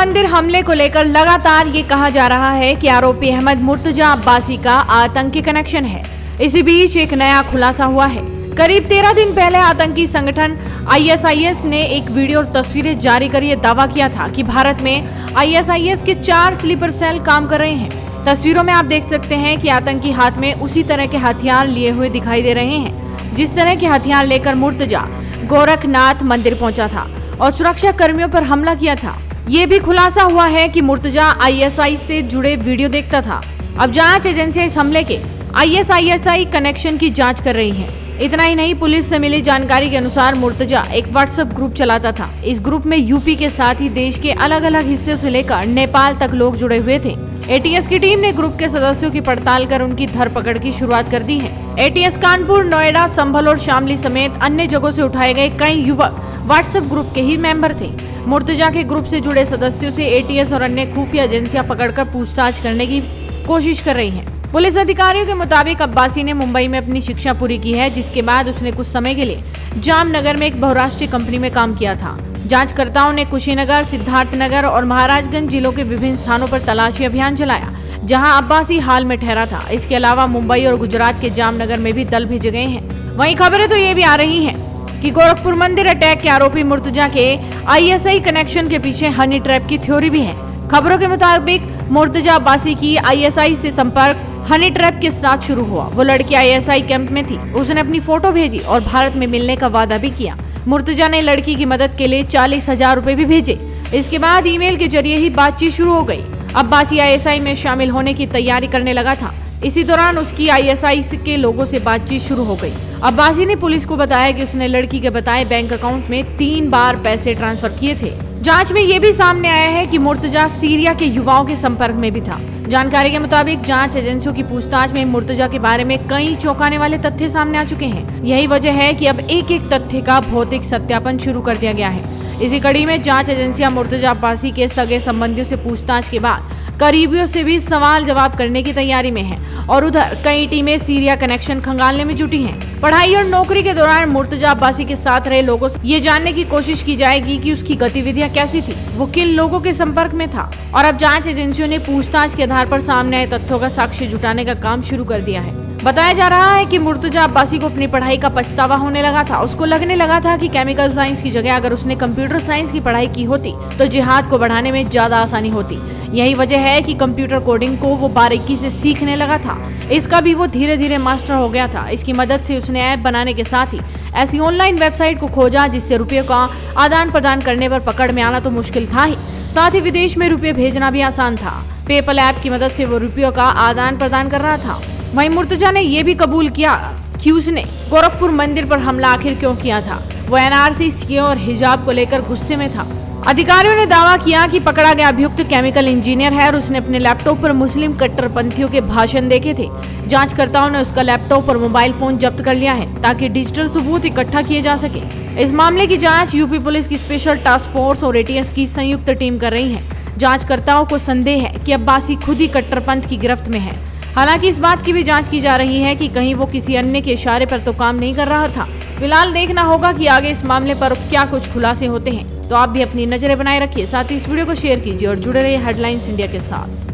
मंदिर हमले को लेकर लगातार ये कहा जा रहा है कि आरोपी अहमद मुर्तजा अब्बासी का आतंकी कनेक्शन है। इसी बीच एक नया खुलासा हुआ है। करीब 13 दिन पहले आतंकी संगठन ISIS ने एक वीडियो और तस्वीरें जारी कर ये दावा किया था कि भारत में ISIS के 4 स्लीपर सेल काम कर रहे हैं। तस्वीरों में आप देख सकते हैं कि आतंकी हाथ में उसी तरह के हथियार लिए हुए दिखाई दे रहे हैं जिस तरह के हथियार लेकर मुर्तजा गोरखनाथ मंदिर पहुंचा था और सुरक्षा कर्मियों पर हमला किया था। ये भी खुलासा हुआ है कि मुर्तजा ISIS से जुड़े वीडियो देखता था। अब जांच एजेंसियां इस हमले के ISIS कनेक्शन की जांच कर रही हैं। इतना ही नहीं, पुलिस से मिली जानकारी के अनुसार मुर्तजा एक व्हाट्सएप ग्रुप चलाता था। इस ग्रुप में यूपी के साथ ही देश के अलग अलग हिस्से से लेकर नेपाल तक लोग जुड़े हुए थे। ATS की टीम ने ग्रुप के सदस्यों की पड़ताल कर उनकी धरपकड़ की शुरुआत कर दी है। ATS कानपुर, नोएडा, संभल और शामली समेत अन्य जगहों से उठाए गए कई युवक व्हाट्सएप ग्रुप के ही मेंबर थे। मुर्तजा के ग्रुप से जुड़े सदस्यों से ATS और अन्य खुफिया एजेंसियां पकड़कर पूछताछ करने की कोशिश कर रही हैं। पुलिस अधिकारियों के मुताबिक अब्बासी ने मुंबई में अपनी शिक्षा पूरी की है, जिसके बाद उसने कुछ समय के लिए जामनगर में एक बहुराष्ट्रीय कंपनी में काम किया था। जांचकर्ताओं ने कुशीनगर, सिद्धार्थनगर और महाराजगंज जिलों के विभिन्न स्थानों पर तलाशी अभियान चलाया, जहां अब्बासी हाल में ठहरा था। इसके अलावा मुंबई और गुजरात के जामनगर में भी दल भेजे गए हैं। वहीं खबरें तो ये भी आ रही हैं कि गोरखपुर मंदिर अटैक के आरोपी मुर्तजा के ISI कनेक्शन के पीछे हनी ट्रैप की थ्योरी भी है। खबरों के मुताबिक मुर्तजा अब्बासी की ISI से संपर्क हनी ट्रैप के साथ शुरू हुआ। वो लड़की ISI कैंप में थी। उसने अपनी फोटो भेजी और भारत में मिलने का वादा भी किया। मुर्तजा ने लड़की की मदद के लिए 40,000 रुपए भी भेजे। इसके बाद ईमेल के जरिए ही बातचीत शुरू हो गई। अब्बासी ISI में शामिल होने की तैयारी करने लगा था। इसी दौरान उसकी ISI के लोगों से बातचीत शुरू हो गई। अब्बासी ने पुलिस को बताया कि उसने लड़की के बताए बैंक अकाउंट में 3 बार पैसे ट्रांसफर किए थे। जांच में ये भी सामने आया है कि मुर्तजा सीरिया के युवाओं के संपर्क में भी था। जानकारी के मुताबिक जांच एजेंसियों की पूछताछ में मुर्तजा के बारे में कई चौंकाने वाले तथ्य सामने आ चुके हैं। यही वजह है कि अब एक एक तथ्य का भौतिक सत्यापन शुरू कर दिया गया है। इसी कड़ी में जांच एजेंसियां मुर्तजा अब्बासी के सगे संबंधियों से पूछताछ के बाद करीबियों से भी सवाल जवाब करने की तैयारी में है और उधर कई टीमें सीरिया कनेक्शन खंगालने में जुटी हैं। पढ़ाई और नौकरी के दौरान मुर्तजा अब्बासी के साथ रहे लोगों से ये जानने की कोशिश की जाएगी कि उसकी गतिविधियां कैसी थी, वो किन लोगों के संपर्क में था। और अब जांच एजेंसियों ने पूछताछ के आधार पर सामने आए तथ्यों का साक्ष्य जुटाने का काम शुरू कर दिया है। बताया जा रहा है कि मुर्तजा अब्बासी को अपनी पढ़ाई का पछतावा होने लगा था। उसको लगने लगा था कि केमिकल साइंस की जगह अगर उसने कंप्यूटर साइंस की पढ़ाई की होती तो जिहाद को बढ़ाने में ज्यादा आसानी होती। यही वजह है कि कंप्यूटर कोडिंग को वो बारीकी से सीखने लगा था। इसका भी वो धीरे धीरे मास्टर हो गया था। इसकी मदद से उसने ऐप बनाने के साथ ही ऐसी ऑनलाइन वेबसाइट को खोजा जिससे रुपये का आदान प्रदान करने पर पकड़ में आना तो मुश्किल था ही, साथ ही विदेश में रुपये भेजना भी आसान था। पेपल ऐप की मदद से वो रुपयों का आदान प्रदान कर रहा था। वहीं मुर्तजा ने ये भी कबूल किया कि उसने गोरखपुर मंदिर पर हमला आखिर क्यों किया था। वो NRC, CA और हिजाब को लेकर गुस्से में था। अधिकारियों ने दावा किया कि पकड़ा गया अभियुक्त केमिकल इंजीनियर है और उसने अपने लैपटॉप पर मुस्लिम कट्टरपंथियों के भाषण देखे थे। जांचकर्ताओं ने उसका लैपटॉप और मोबाइल फोन जब्त कर लिया है ताकि डिजिटल सबूत इकट्ठा किए जा सके। इस मामले की जांच यूपी पुलिस की स्पेशल टास्क फोर्स और ATS की संयुक्त टीम कर रही है। जांचकर्ताओं को संदेह है कि अब्बासी खुद ही कट्टरपंथ की गिरफ्त में है। हालांकि इस बात की भी जांच की जा रही है कि कहीं वो किसी अन्य के इशारे पर तो काम नहीं कर रहा था। फिलहाल देखना होगा कि आगे इस मामले पर क्या कुछ खुलासे होते हैं। तो आप भी अपनी नजरें बनाए रखिए, साथ ही इस वीडियो को शेयर कीजिए और जुड़े रहिए हेडलाइंस इंडिया के साथ।